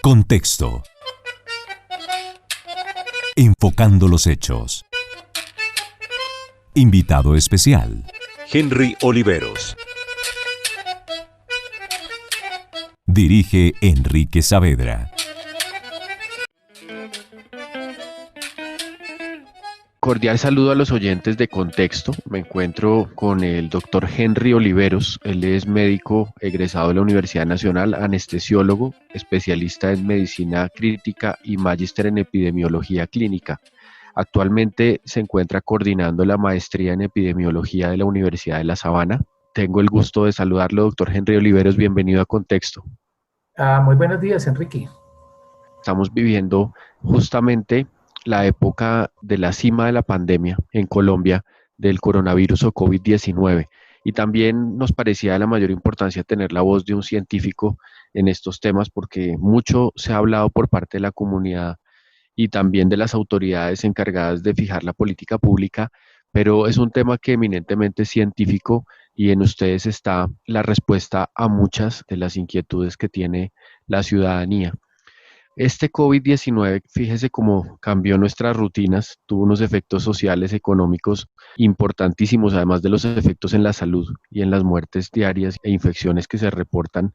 Contexto. Enfocando los hechos. Invitado especial. Henry Oliveros. Dirige Enrique Saavedra. Cordial saludo a los oyentes de Contexto. Me encuentro con el doctor Henry Oliveros. Él es médico egresado de la Universidad Nacional, anestesiólogo, especialista en medicina crítica y magíster en epidemiología clínica. Actualmente se encuentra coordinando la maestría en epidemiología de la Universidad de La Sabana. Tengo el gusto de saludarlo, doctor Henry Oliveros. Bienvenido a Contexto. Muy buenos días, Enrique. Estamos viviendo justamente la época de la cima de la pandemia en Colombia del coronavirus o COVID-19, y también nos parecía de la mayor importancia tener la voz de un científico en estos temas porque mucho se ha hablado por parte de la comunidad y también de las autoridades encargadas de fijar la política pública, pero es un tema que eminentemente es científico y en ustedes está la respuesta a muchas de las inquietudes que tiene la ciudadanía. Este COVID-19, fíjese cómo cambió nuestras rutinas, tuvo unos efectos sociales, económicos importantísimos, además de los efectos en la salud y en las muertes diarias e infecciones que se reportan.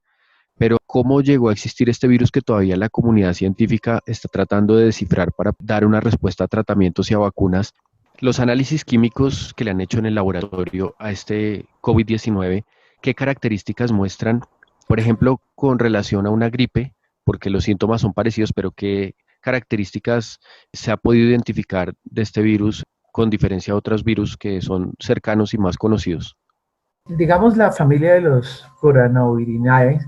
Pero ¿cómo llegó a existir este virus que todavía la comunidad científica está tratando de descifrar para dar una respuesta a tratamientos y a vacunas? Los análisis químicos que le han hecho en el laboratorio a este COVID-19, ¿qué características muestran? Por ejemplo, con relación a una gripe, porque los síntomas son parecidos, pero ¿qué características se ha podido identificar de este virus con diferencia a otros virus que son cercanos y más conocidos? Digamos, la familia de los coronavirinae,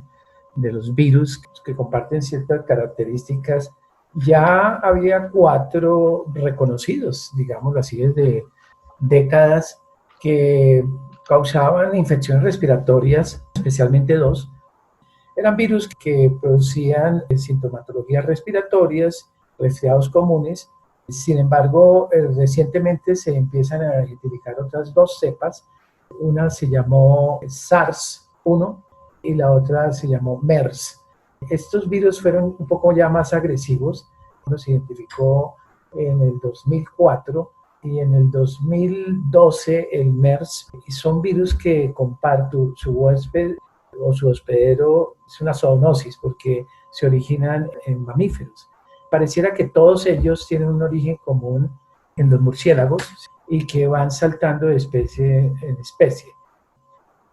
de los virus que comparten ciertas características, ya había 4 reconocidos, digamos así, desde décadas, que causaban infecciones respiratorias, especialmente 2. Eran virus que producían sintomatologías respiratorias, resfriados comunes. Sin embargo, recientemente se empiezan a identificar otras 2 cepas. Una se llamó SARS-1 y la otra se llamó MERS. Estos virus fueron un poco ya más agresivos. Uno se identificó en el 2004 y en el 2012 el MERS. Y son virus que comparten su huésped o su hospedero, es una zoonosis porque se originan en mamíferos. Pareciera que todos ellos tienen un origen común en los murciélagos y que van saltando de especie en especie.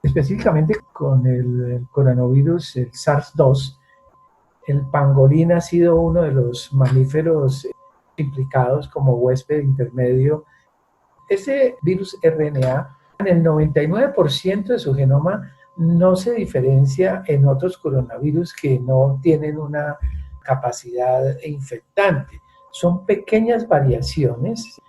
Específicamente con el coronavirus, el SARS-2, el pangolín ha sido uno de los mamíferos implicados como huésped intermedio. Ese virus RNA, en el 99% de su genoma, no se diferencia en otros coronavirus que no tienen una capacidad infectante. Son pequeñas variaciones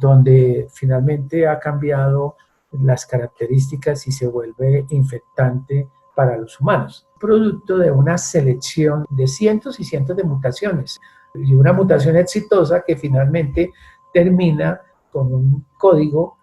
donde finalmente ha cambiado las características y se vuelve infectante para los humanos. Producto de una selección de cientos y cientos de mutaciones y una mutación exitosa que finalmente termina con un código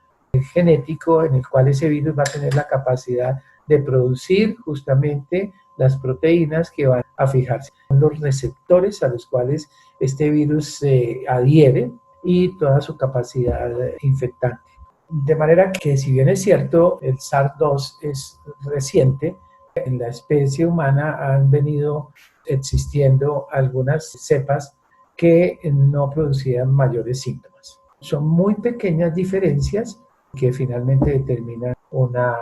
genético en el cual ese virus va a tener la capacidad de producir justamente las proteínas que van a fijarse en los receptores a los cuales este virus se adhiere y toda su capacidad infectante. De manera que, si bien es cierto, el SARS-2 es reciente, en la especie humana han venido existiendo algunas cepas que no producían mayores síntomas. Son muy pequeñas diferencias que finalmente determinan una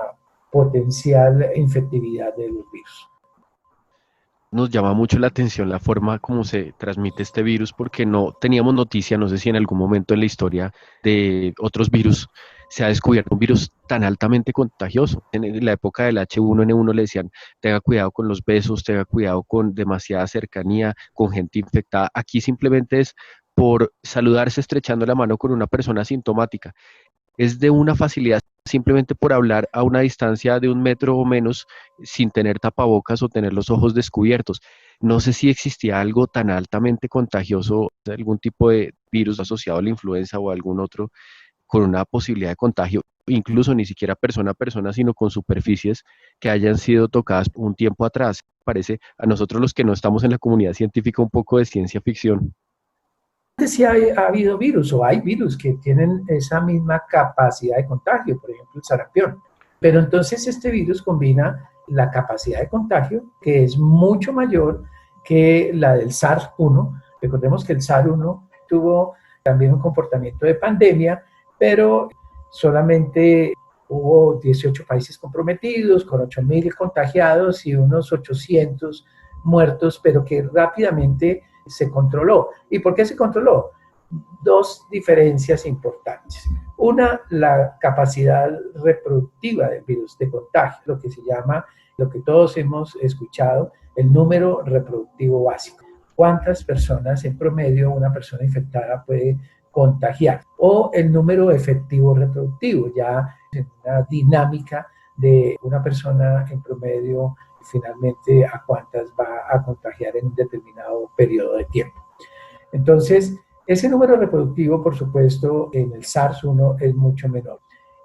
potencial infectividad del virus. Nos llama mucho la atención la forma como se transmite este virus porque no teníamos noticia, no sé si en algún momento en la historia de otros virus se ha descubierto un virus tan altamente contagioso. En la época del H1N1 le decían, tenga cuidado con los besos, tenga cuidado con demasiada cercanía, con gente infectada. Aquí simplemente es por saludarse estrechando la mano con una persona asintomática. Es de una facilidad simplemente por hablar a una distancia de 1 metro o menos sin tener tapabocas o tener los ojos descubiertos. No sé si existía algo tan altamente contagioso, algún tipo de virus asociado a la influenza o algún otro con una posibilidad de contagio, incluso ni siquiera persona a persona, sino con superficies que hayan sido tocadas un tiempo atrás. Parece a nosotros los que no estamos en la comunidad científica un poco de ciencia ficción. Sí ha habido virus o hay virus que tienen esa misma capacidad de contagio, por ejemplo el sarampión. Pero entonces este virus combina la capacidad de contagio, que es mucho mayor que la del SARS-1. Recordemos que el SARS-1 tuvo también un comportamiento de pandemia, pero solamente hubo 18 países comprometidos, con 8.000 contagiados y unos 800 muertos, pero que rápidamente se controló. ¿Y por qué se controló? Dos diferencias importantes. Una, la capacidad reproductiva del virus de contagio, lo que se llama, lo que todos hemos escuchado, el número reproductivo básico. ¿Cuántas personas en promedio una persona infectada puede contagiar? O el número efectivo reproductivo, ya en una dinámica de una persona en promedio finalmente a cuántas va a contagiar en un determinado periodo de tiempo. Entonces, ese número reproductivo, por supuesto, en el SARS-1 es mucho menor.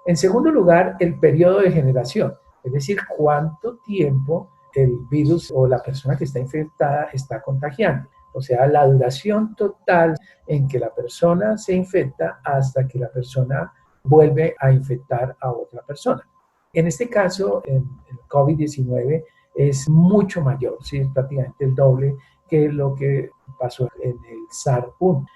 En segundo lugar, el periodo de generación, es decir, cuánto tiempo el virus o la persona que está infectada está contagiando. O sea, la duración total en que la persona se infecta hasta que la persona vuelve a infectar a otra persona. En este caso, en el COVID-19 es mucho mayor, ¿sí? Es prácticamente el doble que lo que pasó en el SARS-1.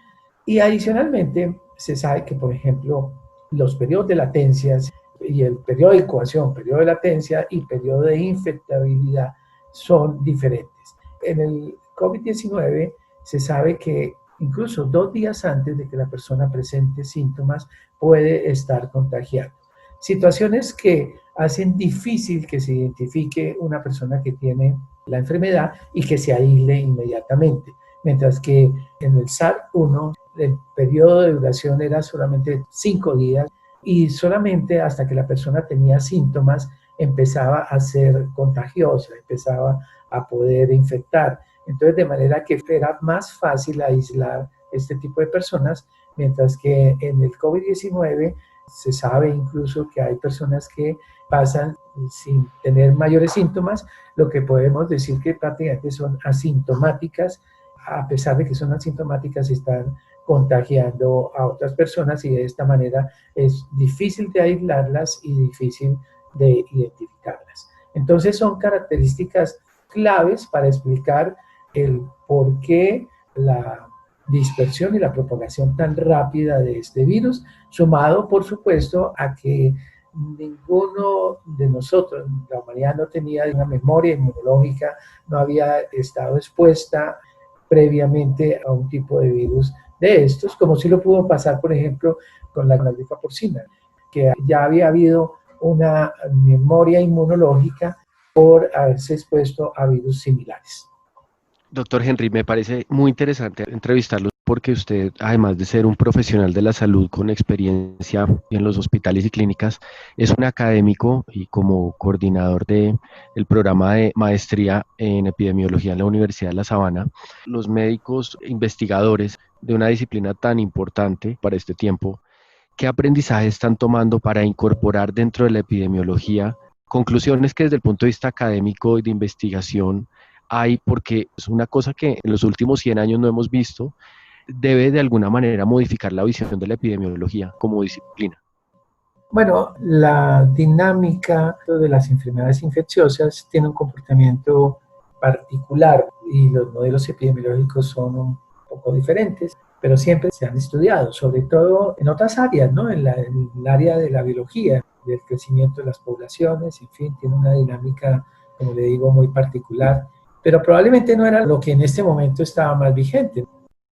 Y adicionalmente, se sabe que, por ejemplo, los periodos de latencia y el periodo de incubación, periodo de latencia y periodo de infectabilidad son diferentes. En el COVID-19 se sabe que incluso 2 días antes de que la persona presente síntomas puede estar contagiando. Situaciones que hacen difícil que se identifique una persona que tiene la enfermedad y que se aísle inmediatamente. Mientras que en el SARS-1 el periodo de duración era solamente 5 días y solamente hasta que la persona tenía síntomas empezaba a ser contagiosa, empezaba a poder infectar. Entonces, de manera que era más fácil aislar este tipo de personas, mientras que en el COVID-19 se sabe incluso que hay personas que pasan sin tener mayores síntomas, lo que podemos decir que prácticamente son asintomáticas, a pesar de que son asintomáticas, están contagiando a otras personas y de esta manera es difícil de aislarlas y difícil de identificarlas. Entonces son características claves para explicar el por qué la dispersión y la propagación tan rápida de este virus, sumado por supuesto a que ninguno de nosotros, la humanidad no tenía una memoria inmunológica, no había estado expuesta previamente a un tipo de virus de estos, como si lo pudo pasar, por ejemplo, con la gripa porcina, que ya había habido una memoria inmunológica por haberse expuesto a virus similares. Doctor Henry, me parece muy interesante entrevistarlo porque usted, además de ser un profesional de la salud con experiencia en los hospitales y clínicas, es un académico y como coordinador del programa de maestría en epidemiología en la Universidad de La Sabana. Los médicos investigadores de una disciplina tan importante para este tiempo, ¿qué aprendizaje están tomando para incorporar dentro de la epidemiología conclusiones que desde el punto de vista académico y de investigación hay, porque es una cosa que en los últimos 100 años no hemos visto, debe de alguna manera modificar la visión de la epidemiología como disciplina? Bueno, la dinámica de las enfermedades infecciosas tiene un comportamiento particular y los modelos epidemiológicos son un poco diferentes, pero siempre se han estudiado, sobre todo en otras áreas, ¿no? En el área de la biología, del crecimiento de las poblaciones, en fin, tiene una dinámica, como le digo, muy particular, pero probablemente no era lo que en este momento estaba más vigente.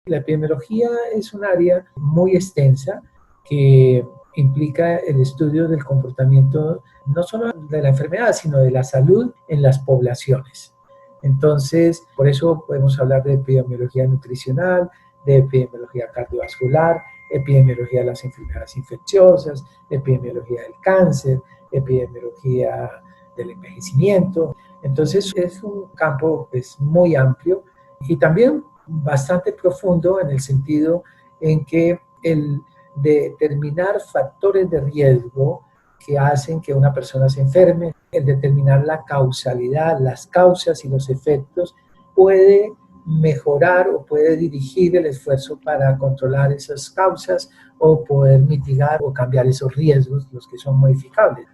La epidemiología es un área muy extensa que implica el estudio del comportamiento no solo de la enfermedad, sino de la salud en las poblaciones. Entonces, por eso podemos hablar de epidemiología nutricional, de epidemiología cardiovascular, epidemiología de las enfermedades infecciosas, epidemiología del cáncer, epidemiología del envejecimiento. Entonces, es un campo muy amplio y también bastante profundo en el sentido en que el determinar factores de riesgo que hacen que una persona se enferme, el determinar la causalidad, las causas y los efectos, puede mejorar o puede dirigir el esfuerzo para controlar esas causas o poder mitigar o cambiar esos riesgos, los que son modificables.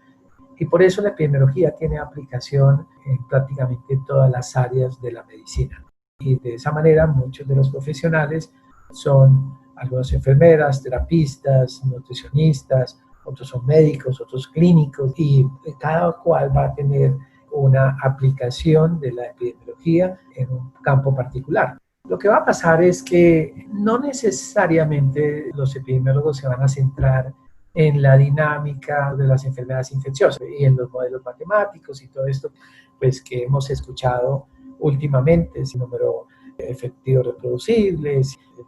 Y por eso la epidemiología tiene aplicación en prácticamente todas las áreas de la medicina. Y de esa manera muchos de los profesionales son algunas enfermeras, terapistas, nutricionistas, otros son médicos, otros clínicos, y cada cual va a tener una aplicación de la epidemiología en un campo particular. Lo que va a pasar es que no necesariamente los epidemiólogos se van a centrar en la dinámica de las enfermedades infecciosas y en los modelos matemáticos y todo esto pues, que hemos escuchado últimamente, el número efectivo reproducible, el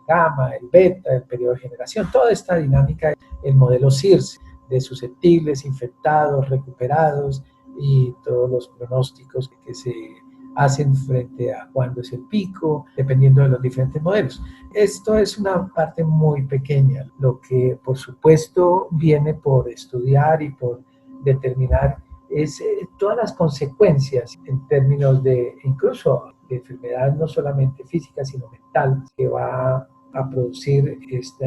gamma, el beta, el periodo de generación, toda esta dinámica, el modelo CIRS de susceptibles, infectados, recuperados y todos los pronósticos que se hacen frente a cuándo es el pico, dependiendo de los diferentes modelos. Esto es una parte muy pequeña. Lo que, por supuesto, viene por estudiar y por determinar es todas las consecuencias en términos de, incluso, de enfermedades no solamente físicas, sino mentales, que va a producir esta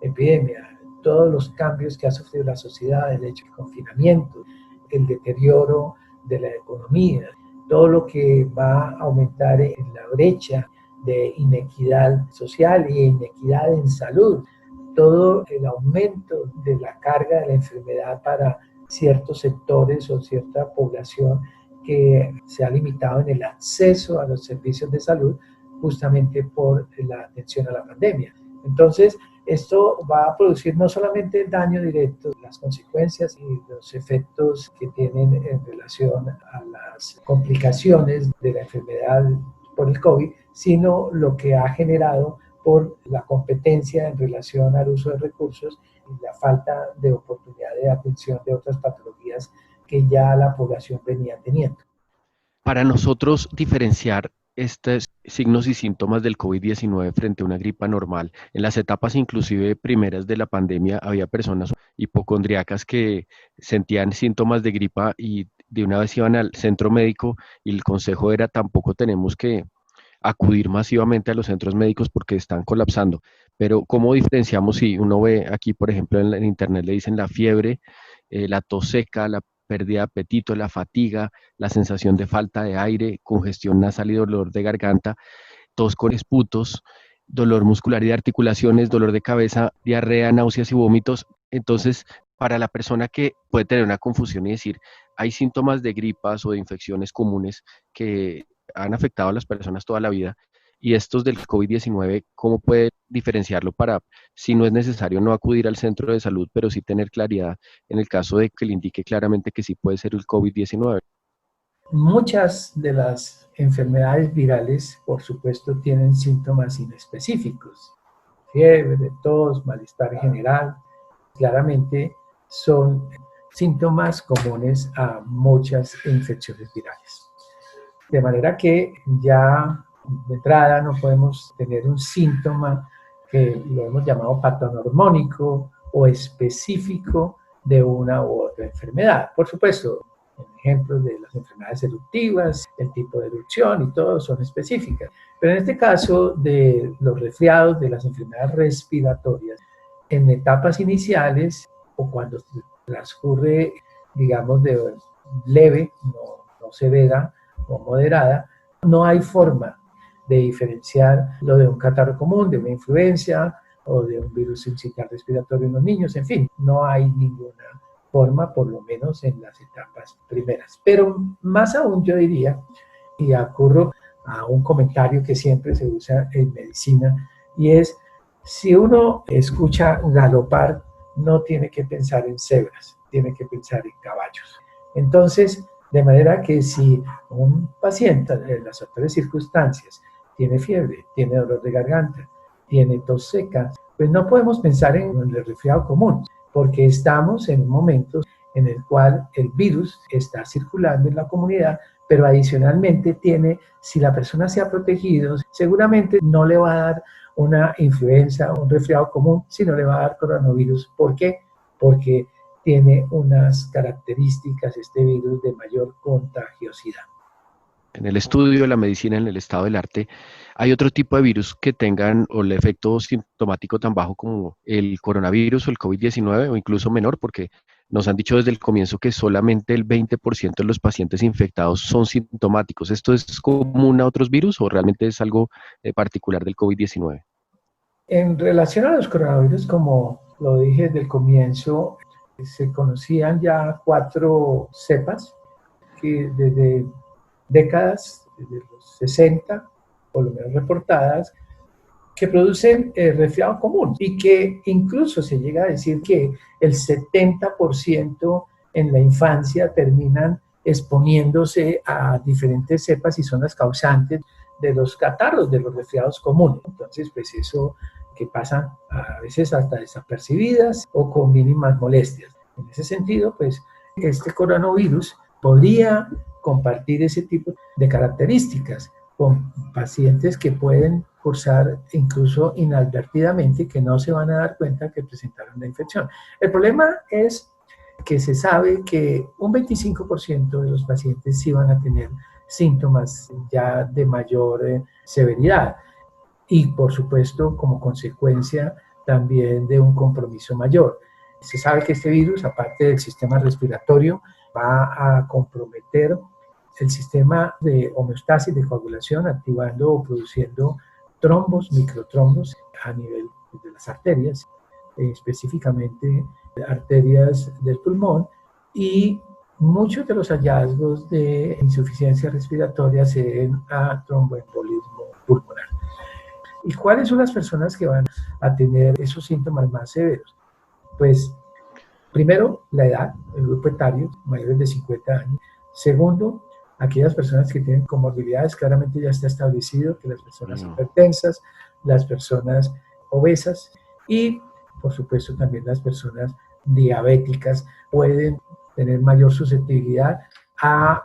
epidemia. Todos los cambios que ha sufrido la sociedad, el hecho de confinamiento, el deterioro de la economía, todo lo que va a aumentar en la brecha de inequidad social e inequidad en salud, todo el aumento de la carga de la enfermedad para ciertos sectores o cierta población que se ha limitado en el acceso a los servicios de salud justamente por la atención a la pandemia. Entonces, esto va a producir no solamente el daño directo, las consecuencias y los efectos que tienen en relación a las complicaciones de la enfermedad por el COVID, sino lo que ha generado por la competencia en relación al uso de recursos y la falta de oportunidad de atención de otras patologías que ya la población venía teniendo. Para nosotros diferenciar estos signos y síntomas del COVID-19 frente a una gripa normal, en las etapas inclusive primeras de la pandemia había personas hipocondríacas que sentían síntomas de gripa y de una vez iban al centro médico y el consejo era tampoco tenemos que acudir masivamente a los centros médicos porque están colapsando. Pero ¿cómo diferenciamos si uno ve aquí, por ejemplo, en internet le dicen la fiebre, la tos seca, la pérdida de apetito, la fatiga, la sensación de falta de aire, congestión nasal y dolor de garganta, tos con esputos, dolor muscular y de articulaciones, dolor de cabeza, diarrea, náuseas y vómitos? Entonces, para la persona que puede tener una confusión y decir, hay síntomas de gripas o de infecciones comunes que han afectado a las personas toda la vida, y estos del COVID-19, ¿cómo puede diferenciarlo para, si no es necesario, no acudir al centro de salud, pero sí tener claridad en el caso de que le indique claramente que sí puede ser el COVID-19? Muchas de las enfermedades virales, por supuesto, tienen síntomas inespecíficos. Fiebre, tos, malestar general, claramente son síntomas comunes a muchas infecciones virales. De manera que ya de entrada no podemos tener un síntoma que lo hemos llamado patonormónico o específico de una u otra enfermedad. Por supuesto, ejemplos de las enfermedades eruptivas, el tipo de erupción y todo son específicas. Pero en este caso de los resfriados, de las enfermedades respiratorias, en etapas iniciales o cuando transcurre, digamos, de leve, no severa o moderada, no hay forma de diferenciar lo de un catarro común, de una influencia o de un virus sincitial respiratorio en los niños, en fin, no hay ninguna forma, por lo menos en las etapas primeras. Pero más aún yo diría, y acurro a un comentario que siempre se usa en medicina, y es, si uno escucha galopar, no tiene que pensar en cebras, tiene que pensar en caballos. Entonces, de manera que si un paciente en las actuales circunstancias tiene fiebre, tiene dolor de garganta, tiene tos seca, pues no podemos pensar en el resfriado común, porque estamos en un momento en el cual el virus está circulando en la comunidad, pero adicionalmente si la persona se ha protegido, seguramente no le va a dar una influenza, un resfriado común, sino le va a dar coronavirus. ¿Por qué? Porque tiene unas características este virus de mayor contagiosidad. En el estudio de la medicina, en el estado del arte, ¿hay otro tipo de virus que tengan o el efecto sintomático tan bajo como el coronavirus o el COVID-19 o incluso menor? Porque nos han dicho desde el comienzo que solamente el 20% de los pacientes infectados son sintomáticos. ¿Esto es común a otros virus o realmente es algo particular del COVID-19? En relación a los coronavirus, como lo dije desde el comienzo, se conocían ya 4 cepas que desde décadas, desde los 60, por lo menos reportadas, que producen resfriado común y que incluso se llega a decir que el 70% en la infancia terminan exponiéndose a diferentes cepas y son las causantes de los catarros, de los resfriados comunes. Entonces, pues eso que pasan a veces hasta desapercibidas o con mínimas molestias. En ese sentido, pues este coronavirus podría compartir ese tipo de características con pacientes que pueden cursar incluso inadvertidamente, que no se van a dar cuenta que presentaron la infección. El problema es que se sabe que un 25% de los pacientes sí van a tener síntomas ya de mayor severidad y por supuesto como consecuencia también de un compromiso mayor. Se sabe que este virus, aparte del sistema respiratorio, va a comprometer el sistema de homeostasis, de coagulación, activando o produciendo trombos, microtrombos a nivel de las arterias, específicamente arterias del pulmón, y muchos de los hallazgos de insuficiencia respiratoria se deben a tromboembolismo pulmonar. ¿Y cuáles son las personas que van a tener esos síntomas más severos? Pues, primero, la edad, el grupo etario, mayores de 50 años. Segundo, aquellas personas que tienen comorbilidades, claramente ya está establecido que las personas hipertensas, las personas obesas y, por supuesto, también las personas diabéticas pueden tener mayor susceptibilidad a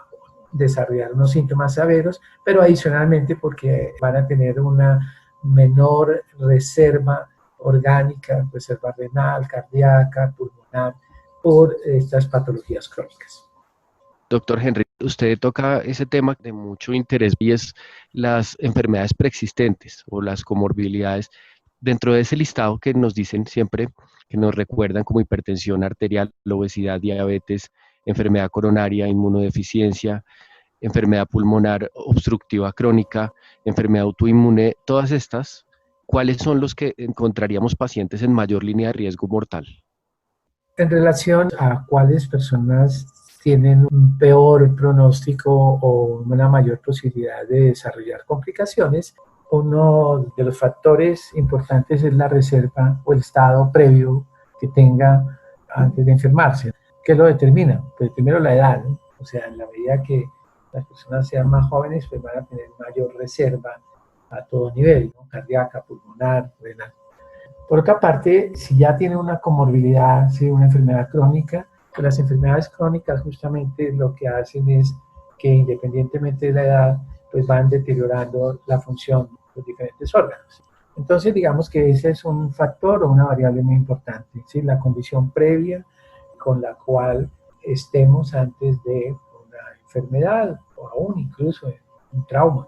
desarrollar unos síntomas severos, pero adicionalmente porque van a tener una menor reserva orgánica, reserva renal, cardíaca, pulmonar, por estas patologías crónicas. Doctor Henry, usted toca ese tema de mucho interés y es las enfermedades preexistentes o las comorbilidades. Dentro de ese listado que nos dicen siempre, que nos recuerdan como hipertensión arterial, obesidad, diabetes, enfermedad coronaria, inmunodeficiencia, enfermedad pulmonar obstructiva crónica, enfermedad autoinmune, todas estas, ¿cuáles son los que encontraríamos pacientes en mayor línea de riesgo mortal? En relación a cuáles personas tienen un peor pronóstico o una mayor posibilidad de desarrollar complicaciones, uno de los factores importantes es la reserva o el estado previo que tenga antes de enfermarse. ¿Qué lo determina? Pues primero la edad, ¿no? O sea, en la medida que las personas sean más jóvenes, pues van a tener mayor reserva a todo nivel, ¿no? Cardíaca, pulmonar, renal. Por otra parte, si ya tiene una comorbilidad, ¿sí? Una enfermedad crónica, pues las enfermedades crónicas justamente lo que hacen es que independientemente de la edad, pues van deteriorando la función de los diferentes órganos. Entonces, digamos que ese es un factor o una variable muy importante, ¿sí? La condición previa con la cual estemos antes de una enfermedad o aún incluso un trauma.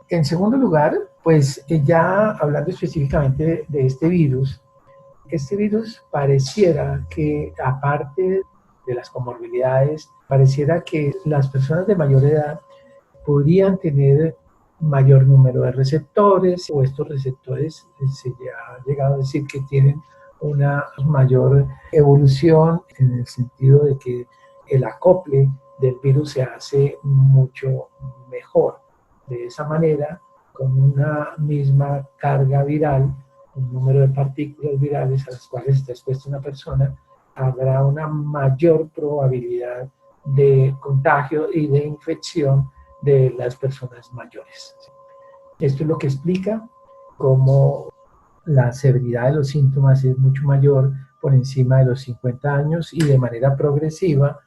En segundo lugar, pues ya hablando específicamente de este virus pareciera que, aparte de las comorbilidades, pareciera que las personas de mayor edad podrían tener mayor número de receptores, o estos receptores se ha llegado a decir que tienen una mayor evolución en el sentido de que el acople del virus se hace mucho mejor. De esa manera, con una misma carga viral, un número de partículas virales a las cuales está expuesta una persona, habrá una mayor probabilidad de contagio y de infección de las personas mayores. Esto es lo que explica cómo la severidad de los síntomas es mucho mayor por encima de los 50 años y de manera progresiva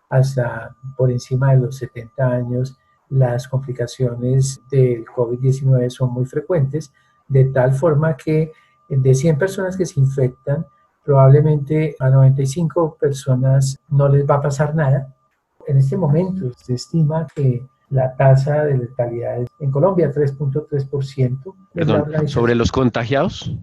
hasta por encima de los 70 años. Las complicaciones del COVID-19 son muy frecuentes, de tal forma que de 100 personas que se infectan, probablemente a 95 personas no les va a pasar nada. En este momento se estima que la tasa de letalidad en Colombia es 3.3%. Perdón, ¿sobre los contagiados?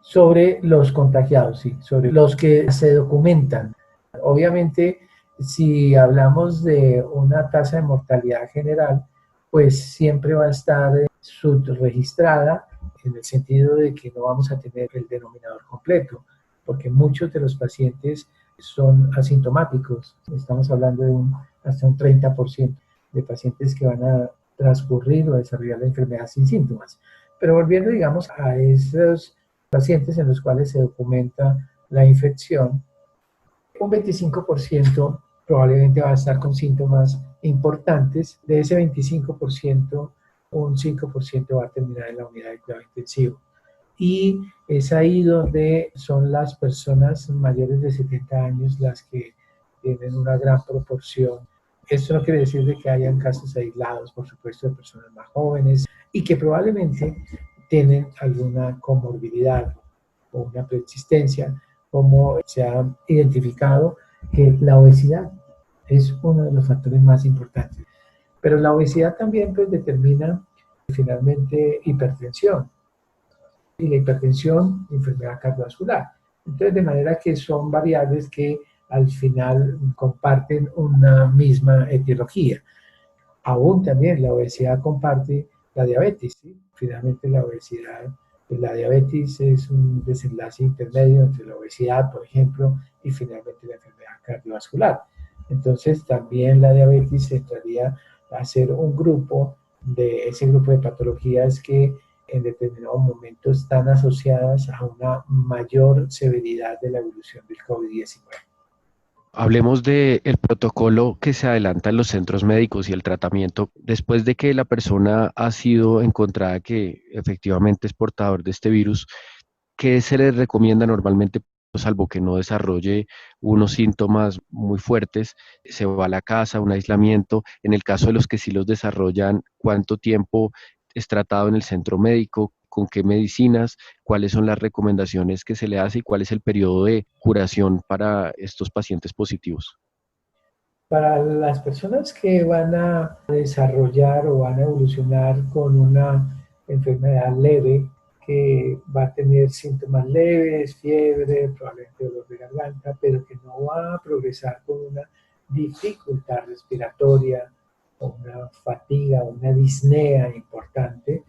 Sobre los contagiados, sí, sobre los que se documentan. Obviamente, si hablamos de una tasa de mortalidad general, pues siempre va a estar subregistrada en el sentido de que no vamos a tener el denominador completo, porque muchos de los pacientes son asintomáticos. Estamos hablando de hasta un 30% de pacientes que van a transcurrir o desarrollar la enfermedad sin síntomas. Pero volviendo, digamos, a esos pacientes en los cuales se documenta la infección, un 25% probablemente va a estar con síntomas importantes. De ese 25%, un 5% va a terminar en la unidad de cuidado intensivo. Y es ahí donde son las personas mayores de 70 años las que tienen una gran proporción. Esto no quiere decir de que hayan casos aislados, por supuesto, de personas más jóvenes y que probablemente tienen alguna comorbilidad o una preexistencia, como se ha identificado que la obesidad es uno de los factores más importantes. Pero la obesidad también pues, determina finalmente hipertensión. Y la hipertensión, enfermedad cardiovascular. Entonces, de manera que son variables que al final comparten una misma etiología. Aún también la obesidad comparte la diabetes, ¿sí? Finalmente la diabetes es un desenlace intermedio entre la obesidad, por ejemplo, y finalmente la enfermedad cardiovascular. Entonces también la diabetes entraría a ser un grupo ese grupo de patologías que en determinados momentos están asociadas a una mayor severidad de la evolución del COVID-19. Hablemos del protocolo que se adelanta en los centros médicos y el tratamiento después de que la persona ha sido encontrada que efectivamente es portador de este virus. ¿Qué se le recomienda normalmente, salvo que no desarrolle unos síntomas muy fuertes? Se va a la casa, un aislamiento. En el caso de los que sí los desarrollan, ¿cuánto tiempo es tratado en el centro médico? ¿Con qué medicinas? ¿Cuáles son las recomendaciones que se le hace y cuál es el periodo de curación para estos pacientes positivos? Para las personas que van a desarrollar o van a evolucionar con una enfermedad leve, que va a tener síntomas leves, fiebre, probablemente dolor de garganta, pero que no va a progresar con una dificultad respiratoria o una fatiga o una disnea importante,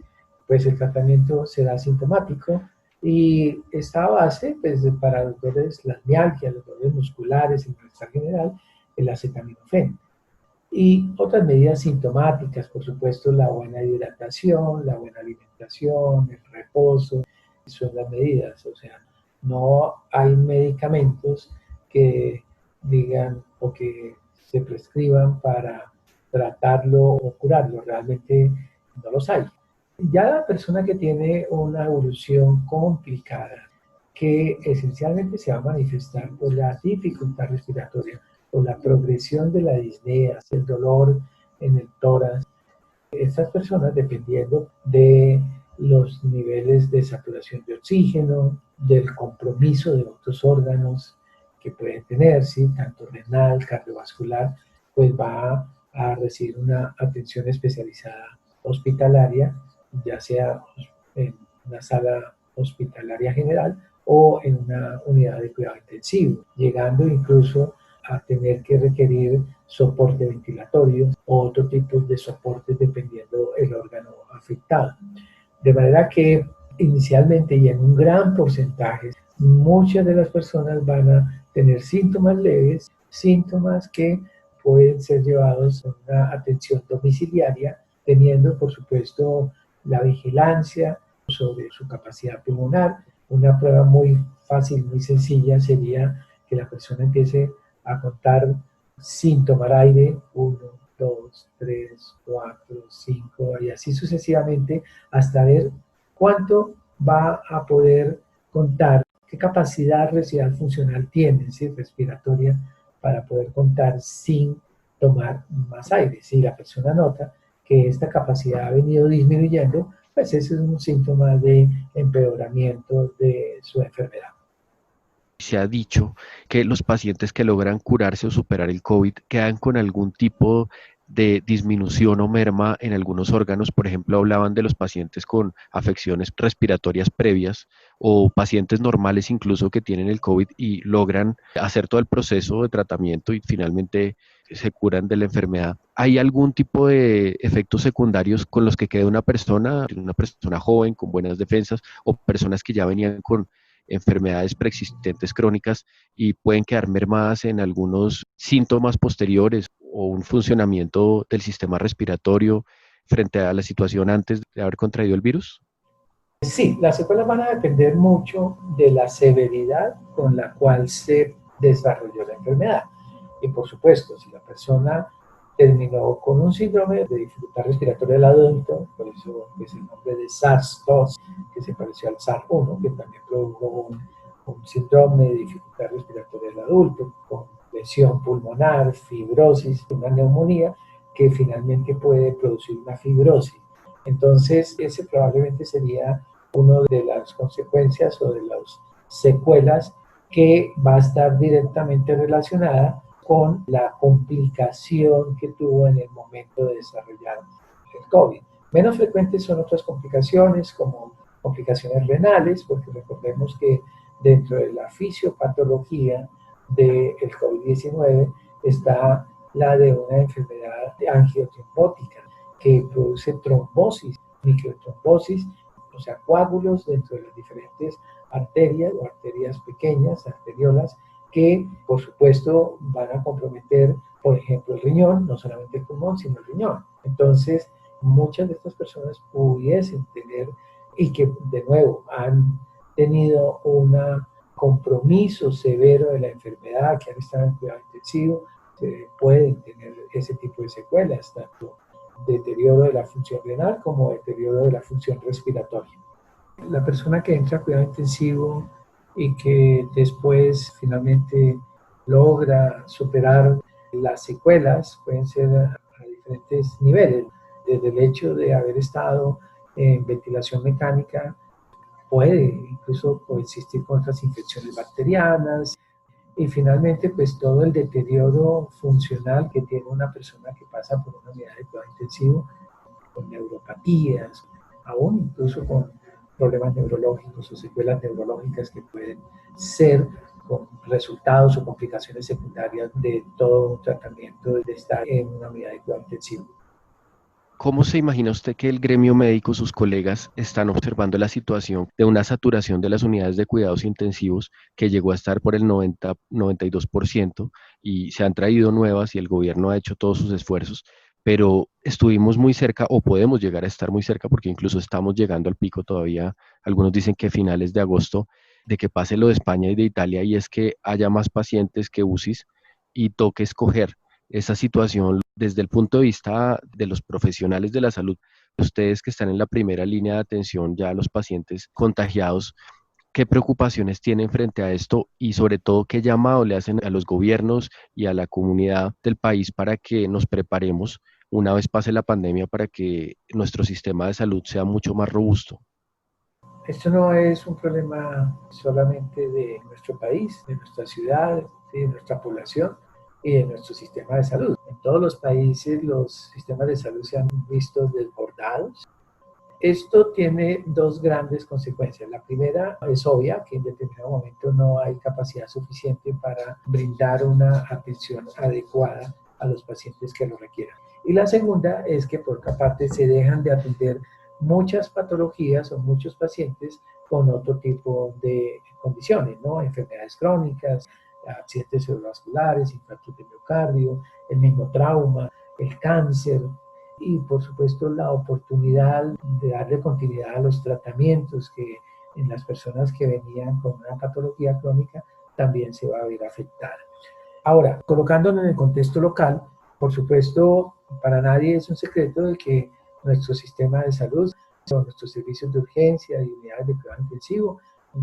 pues el tratamiento será sintomático y esta base pues, para los dolores, las mialgias, los dolores musculares, en malestar general, el acetaminofén. Y otras medidas sintomáticas, por supuesto, la buena hidratación, la buena alimentación, el reposo, son las medidas. O sea, no hay medicamentos que digan o que se prescriban para tratarlo o curarlo. Realmente no los hay. Ya la persona que tiene una evolución complicada, que esencialmente se va a manifestar por la dificultad respiratoria, o la progresión de la disnea, el dolor en el tórax. Estas personas, dependiendo de los niveles de saturación de oxígeno, del compromiso de otros órganos que pueden tener, ¿sí? Tanto renal, cardiovascular, pues va a recibir una atención especializada hospitalaria, ya sea en una sala hospitalaria general o en una unidad de cuidado intensivo, llegando incluso a tener que requerir soporte ventilatorio o otro tipo de soportes dependiendo el órgano afectado. De manera que inicialmente y en un gran porcentaje, muchas de las personas van a tener síntomas leves, síntomas que pueden ser llevados a una atención domiciliaria, teniendo por supuesto la vigilancia sobre su capacidad pulmonar. Una prueba muy fácil, muy sencilla sería que la persona empiece a contar sin tomar aire, 1, 2, 3, 4, 5 y así sucesivamente hasta ver cuánto va a poder contar qué capacidad residual funcional tienen, ¿sí? Respiratoria, para poder contar sin tomar más aire. Si la persona nota que esta capacidad ha venido disminuyendo, pues ese es un síntoma de empeoramiento de su enfermedad. Se ha dicho que los pacientes que logran curarse o superar el COVID quedan con algún tipo de disminución o merma en algunos órganos. Por ejemplo, hablaban de los pacientes con afecciones respiratorias previas o pacientes normales incluso que tienen el COVID y logran hacer todo el proceso de tratamiento y finalmente se curan de la enfermedad. ¿Hay algún tipo de efectos secundarios con los que queda una persona joven con buenas defensas o personas que ya venían con enfermedades preexistentes crónicas y pueden quedar mermadas en algunos síntomas posteriores o un funcionamiento del sistema respiratorio frente a la situación antes de haber contraído el virus? Sí, las secuelas van a depender mucho de la severidad con la cual se desarrolló la enfermedad. Y por supuesto, si la persona terminó con un síndrome de dificultad respiratoria del adulto, por eso es el nombre de SARS-2, que se pareció al SARS-1, que también produjo un síndrome de dificultad respiratoria del adulto, con lesión pulmonar, fibrosis, una neumonía, que finalmente puede producir una fibrosis. Entonces, ese probablemente sería una de las consecuencias o de las secuelas que va a estar directamente relacionada con la complicación que tuvo en el momento de desarrollar el COVID. Menos frecuentes son otras complicaciones, como complicaciones renales, porque recordemos que dentro de la fisiopatología del COVID-19 está la de una enfermedad angiotrombótica que produce trombosis, microtrombosis, o sea, coágulos dentro de las diferentes arterias o arterias pequeñas, arteriolas, que por supuesto van a comprometer, por ejemplo, el riñón, no solamente el pulmón, sino el riñón. Entonces, muchas de estas personas pudiesen tener, y que de nuevo han tenido un compromiso severo de la enfermedad, que han estado en cuidado intensivo, pueden tener ese tipo de secuelas, tanto deterioro de la función renal como deterioro de la función respiratoria. La persona que entra a cuidado intensivo y que después finalmente logra superar las secuelas pueden ser a diferentes niveles, desde el hecho de haber estado en ventilación mecánica, puede incluso coexistir con otras infecciones bacterianas, y finalmente, pues todo el deterioro funcional que tiene una persona que pasa por una unidad de cuidado intensivo, con neuropatías, aún incluso con problemas neurológicos o secuelas neurológicas que pueden ser con resultados o complicaciones secundarias de todo un tratamiento de estar en una unidad de cuidado intensivo. ¿Cómo se imagina usted que el gremio médico, sus colegas, están observando la situación de una saturación de las unidades de cuidados intensivos que llegó a estar por el 90-92% y se han traído nuevas y el gobierno ha hecho todos sus esfuerzos, pero estuvimos muy cerca o podemos llegar a estar muy cerca porque incluso estamos llegando al pico todavía, algunos dicen que finales de agosto, de que pase lo de España y de Italia y es que haya más pacientes que UCIs y toque escoger esa situación desde el punto de vista de los profesionales de la salud, ustedes que están en la primera línea de atención ya a los pacientes contagiados, ¿qué preocupaciones tienen frente a esto y sobre todo qué llamado le hacen a los gobiernos y a la comunidad del país para que nos preparemos una vez pase la pandemia para que nuestro sistema de salud sea mucho más robusto? Esto no es un problema solamente de nuestro país, de nuestra ciudad, de nuestra población y de nuestro sistema de salud. En todos los países los sistemas de salud se han visto desbordados. Esto tiene dos grandes consecuencias. La primera es obvia, que en determinado momento no hay capacidad suficiente para brindar una atención adecuada a los pacientes que lo requieran. Y la segunda es que por otra parte se dejan de atender muchas patologías o muchos pacientes con otro tipo de condiciones, ¿no? Enfermedades crónicas, accidentes cerebrovasculares, infartos de miocardio, el mismo trauma, el cáncer y por supuesto la oportunidad de darle continuidad a los tratamientos que en las personas que venían con una patología crónica también se va a ver afectada. Ahora, colocándolo en el contexto local, por supuesto, para nadie es un secreto de que nuestro sistema de salud, nuestros servicios de urgencia y unidades de cuidado intensivo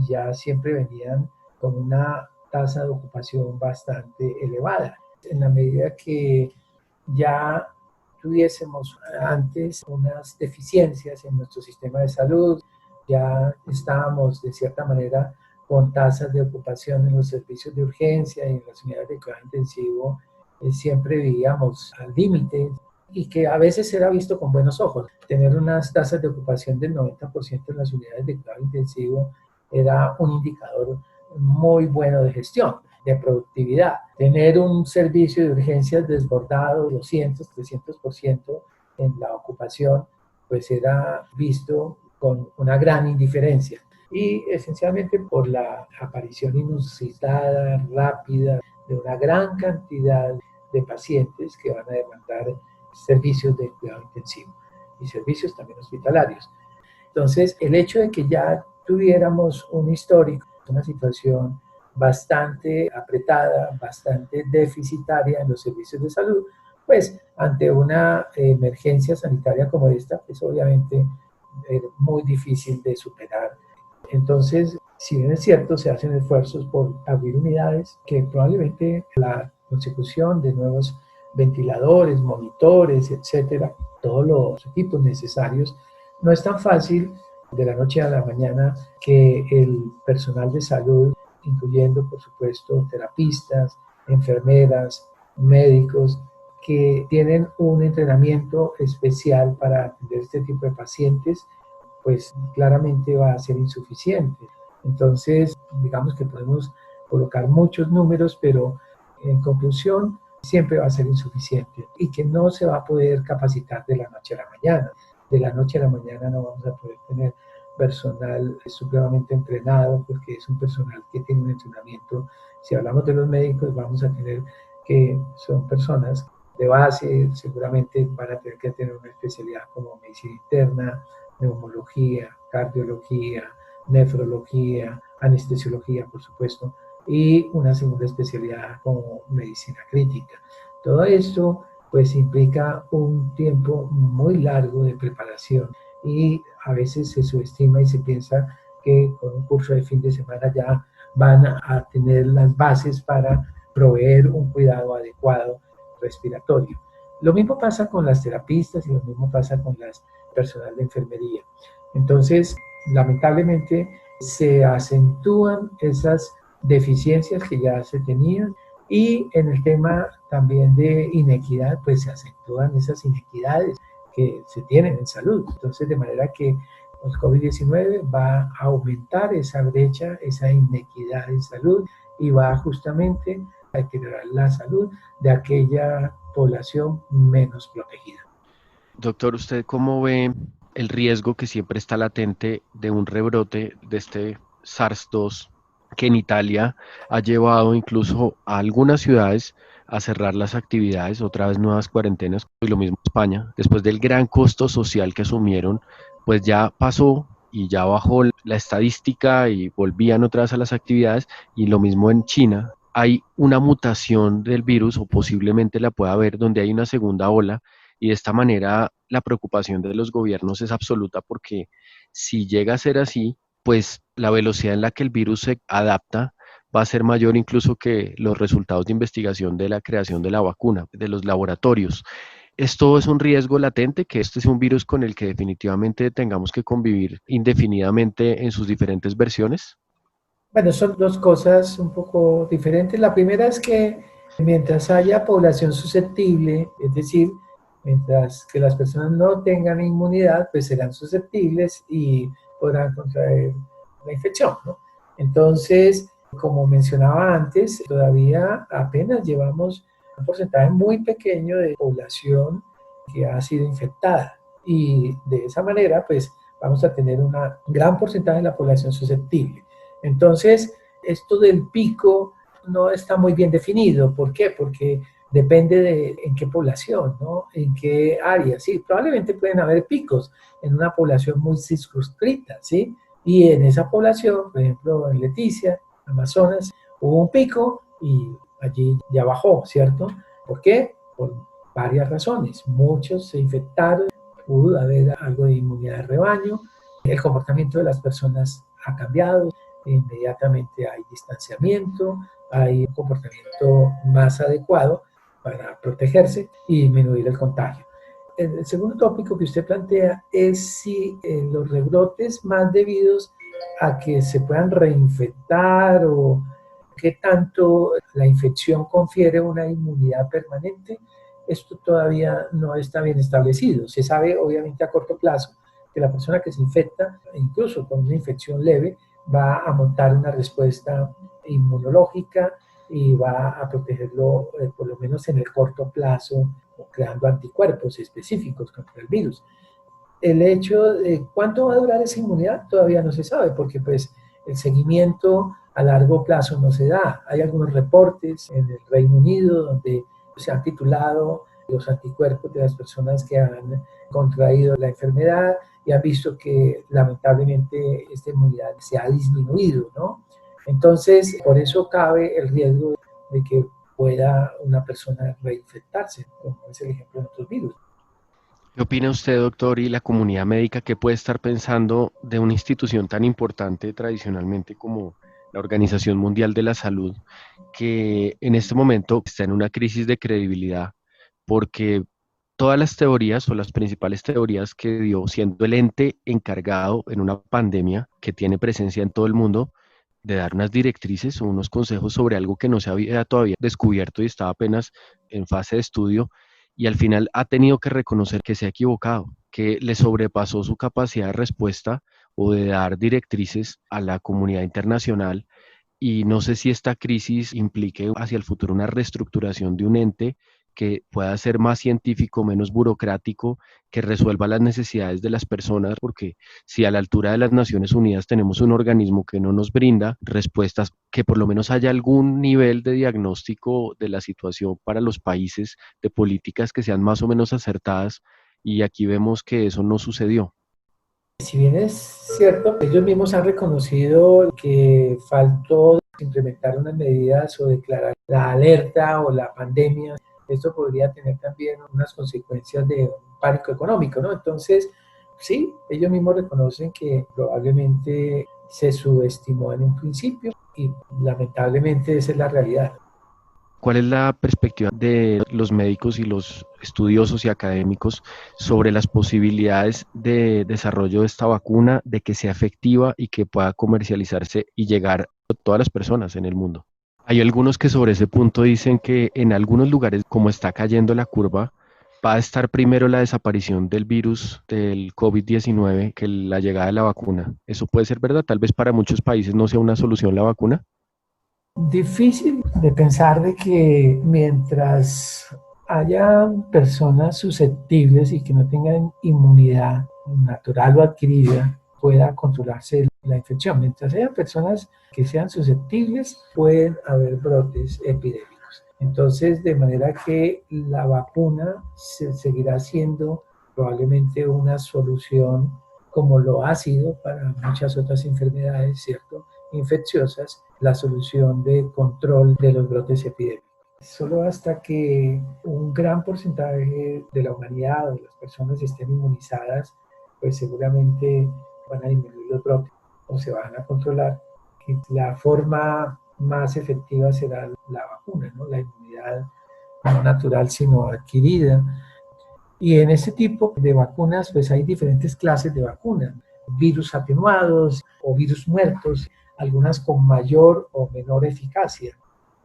ya siempre venían con una tasa de ocupación bastante elevada. En la medida que ya tuviésemos antes unas deficiencias en nuestro sistema de salud, ya estábamos de cierta manera con tasas de ocupación en los servicios de urgencia y en las unidades de cuidado intensivo, siempre vivíamos al límite y que a veces era visto con buenos ojos. Tener unas tasas de ocupación del 90% en las unidades de cuidado intensivo era un indicador muy bueno de gestión, de productividad. Tener un servicio de urgencias desbordado 200, 300% en la ocupación, pues era visto con una gran indiferencia. Y esencialmente por la aparición inusitada, rápida, de una gran cantidad de pacientes que van a demandar servicios de cuidado intensivo y servicios también hospitalarios. Entonces, el hecho de que ya tuviéramos un histórico, una situación bastante apretada, bastante deficitaria en los servicios de salud, pues ante una emergencia sanitaria como esta, pues obviamente es muy difícil de superar. Entonces, si bien es cierto, se hacen esfuerzos por abrir unidades que probablemente la consecución de nuevos ventiladores, monitores, etcétera, todos los equipos necesarios, no es tan fácil de la noche a la mañana que el personal de salud, incluyendo por supuesto terapistas, enfermeras, médicos, que tienen un entrenamiento especial para atender este tipo de pacientes, pues claramente va a ser insuficiente. Entonces, digamos que podemos colocar muchos números, pero en conclusión, siempre va a ser insuficiente y que no se va a poder capacitar de la noche a la mañana. De la noche a la mañana no vamos a poder tener personal supremamente entrenado porque es un personal que tiene un entrenamiento. Si hablamos de los médicos, vamos a tener que son personas de base, seguramente van a tener que tener una especialidad como medicina interna, neumología, cardiología, nefrología, anestesiología, por supuesto, y una segunda especialidad como medicina crítica. Todo esto pues implica un tiempo muy largo de preparación y a veces se subestima y se piensa que con un curso de fin de semana ya van a tener las bases para proveer un cuidado adecuado respiratorio. Lo mismo pasa con las terapistas y lo mismo pasa con las personal de enfermería. Entonces, lamentablemente, se acentúan esas deficiencias que ya se tenían y en el tema también de inequidad, pues se acentúan esas inequidades que se tienen en salud. Entonces, de manera que el COVID-19 va a aumentar esa brecha, esa inequidad en salud y va justamente a deteriorar la salud de aquella población menos protegida. Doctor, ¿usted cómo ve el riesgo que siempre está latente de un rebrote de este SARS-2 que en Italia ha llevado incluso a algunas ciudades a cerrar las actividades, otra vez nuevas cuarentenas, y lo mismo España, después del gran costo social que asumieron, pues ya pasó y ya bajó la estadística y volvían otra vez a las actividades, y lo mismo en China. Hay una mutación del virus o posiblemente la pueda haber donde hay una segunda ola y de esta manera la preocupación de los gobiernos es absoluta porque si llega a ser así, pues la velocidad en la que el virus se adapta va a ser mayor incluso que los resultados de investigación de la creación de la vacuna, de los laboratorios. Esto es un riesgo latente, que este es un virus con el que definitivamente tengamos que convivir indefinidamente en sus diferentes versiones. Bueno, son dos cosas un poco diferentes. La primera es que mientras haya población susceptible, es decir, mientras que las personas no tengan inmunidad, pues serán susceptibles y podrán contraer la infección, ¿no? Entonces, como mencionaba antes, todavía apenas llevamos un porcentaje muy pequeño de población que ha sido infectada y de esa manera, pues vamos a tener un gran porcentaje de la población susceptible. Entonces, esto del pico no está muy bien definido. ¿Por qué? Porque depende de en qué población, ¿no? En qué área. Sí, probablemente pueden haber picos en una población muy circunscrita, ¿sí? Y en esa población, por ejemplo, en Leticia, Amazonas, hubo un pico y allí ya bajó, ¿cierto? ¿Por qué? Por varias razones. Muchos se infectaron, pudo haber algo de inmunidad de rebaño, el comportamiento de las personas ha cambiado, inmediatamente hay distanciamiento, hay un comportamiento más adecuado para protegerse y disminuir el contagio. El segundo tópico que usted plantea es si los rebrotes más debidos a que se puedan reinfectar o qué tanto la infección confiere una inmunidad permanente, esto todavía no está bien establecido. Se sabe obviamente a corto plazo que la persona que se infecta, incluso con una infección leve, va a montar una respuesta inmunológica y va a protegerlo por lo menos en el corto plazo, creando anticuerpos específicos contra el virus. El hecho de cuánto va a durar esa inmunidad todavía no se sabe, porque pues el seguimiento a largo plazo no se da. Hay algunos reportes en el Reino Unido donde se han titulado los anticuerpos de las personas que han contraído la enfermedad y han visto que lamentablemente esta inmunidad se ha disminuido, ¿no? Entonces, por eso cabe el riesgo de que pueda una persona reinfectarse, como es el ejemplo de otros virus. ¿Qué opina usted, doctor, y la comunidad médica que puede estar pensando de una institución tan importante tradicionalmente como la Organización Mundial de la Salud, que en este momento está en una crisis de credibilidad porque todas las teorías o las principales teorías que dio siendo el ente encargado en una pandemia que tiene presencia en todo el mundo de dar unas directrices o unos consejos sobre algo que no se había todavía descubierto y estaba apenas en fase de estudio y al final ha tenido que reconocer que se ha equivocado, que le sobrepasó su capacidad de respuesta o de dar directrices a la comunidad internacional y no sé si esta crisis implique hacia el futuro una reestructuración de un ente que pueda ser más científico, menos burocrático, que resuelva las necesidades de las personas, porque si a la altura de las Naciones Unidas tenemos un organismo que no nos brinda respuestas, que por lo menos haya algún nivel de diagnóstico de la situación para los países, de políticas que sean más o menos acertadas, y aquí vemos que eso no sucedió. Si bien es cierto, ellos mismos han reconocido que faltó implementar unas medidas o declarar la alerta o la pandemia. Esto podría tener también unas consecuencias de un pánico económico, ¿no? Entonces, sí, ellos mismos reconocen que probablemente se subestimó en un principio y lamentablemente esa es la realidad. ¿Cuál es la perspectiva de los médicos y los estudiosos y académicos sobre las posibilidades de desarrollo de esta vacuna, de que sea efectiva y que pueda comercializarse y llegar a todas las personas en el mundo? Hay algunos que sobre ese punto dicen que en algunos lugares, como está cayendo la curva, va a estar primero la desaparición del virus del COVID-19 que la llegada de la vacuna. ¿Eso puede ser verdad? Tal vez para muchos países no sea una solución la vacuna. Difícil de pensar de que mientras haya personas susceptibles y que no tengan inmunidad natural o adquirida, pueda controlarse la infección. Mientras haya personas que sean susceptibles, pueden haber brotes epidémicos. Entonces, de manera que la vacuna seguirá siendo probablemente una solución como lo ha sido para muchas otras enfermedades, ¿cierto?, infecciosas, la solución de control de los brotes epidémicos. Solo hasta que un gran porcentaje de la humanidad o de las personas estén inmunizadas, pues seguramente van a disminuir los brotes o se van a controlar. Y la forma más efectiva será la vacuna, ¿no? La inmunidad no natural sino adquirida. Y en este tipo de vacunas, pues hay diferentes clases de vacunas, virus atenuados o virus muertos, algunas con mayor o menor eficacia.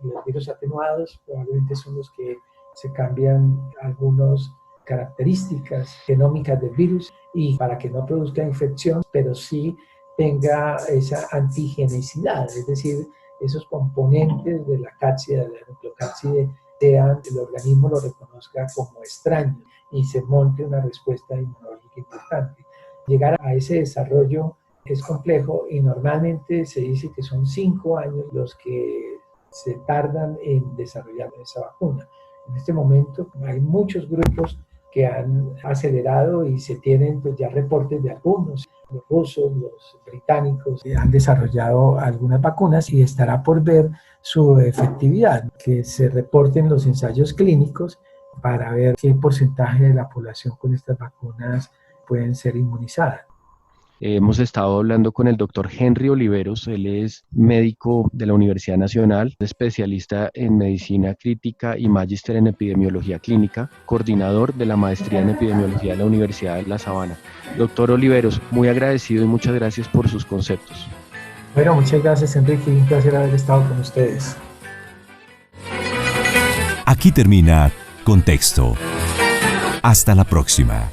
Los virus atenuados probablemente son los que se cambian algunas características genómicas del virus y para que no produzca infección, pero sí tenga esa antigenicidad, es decir, esos componentes de la cápside, de la nucleocápside, el organismo lo reconozca como extraño y se monte una respuesta inmunológica importante. Llegar a ese desarrollo es complejo y normalmente se dice que son 5 años los que se tardan en desarrollar esa vacuna. En este momento hay muchos grupos que han acelerado y se tienen pues, ya reportes de algunos. Los rusos, los británicos han desarrollado algunas vacunas y estará por ver su efectividad, que se reporten los ensayos clínicos para ver qué porcentaje de la población con estas vacunas pueden ser inmunizadas. Hemos estado hablando con el doctor Henry Oliveros. Él es médico de la Universidad Nacional, especialista en medicina crítica y magíster en epidemiología clínica, coordinador de la maestría en epidemiología de la Universidad de La Sabana. Doctor Oliveros, muy agradecido y muchas gracias por sus conceptos. Bueno, muchas gracias, Enrique. Un placer haber estado con ustedes. Aquí termina Contexto. Hasta la próxima.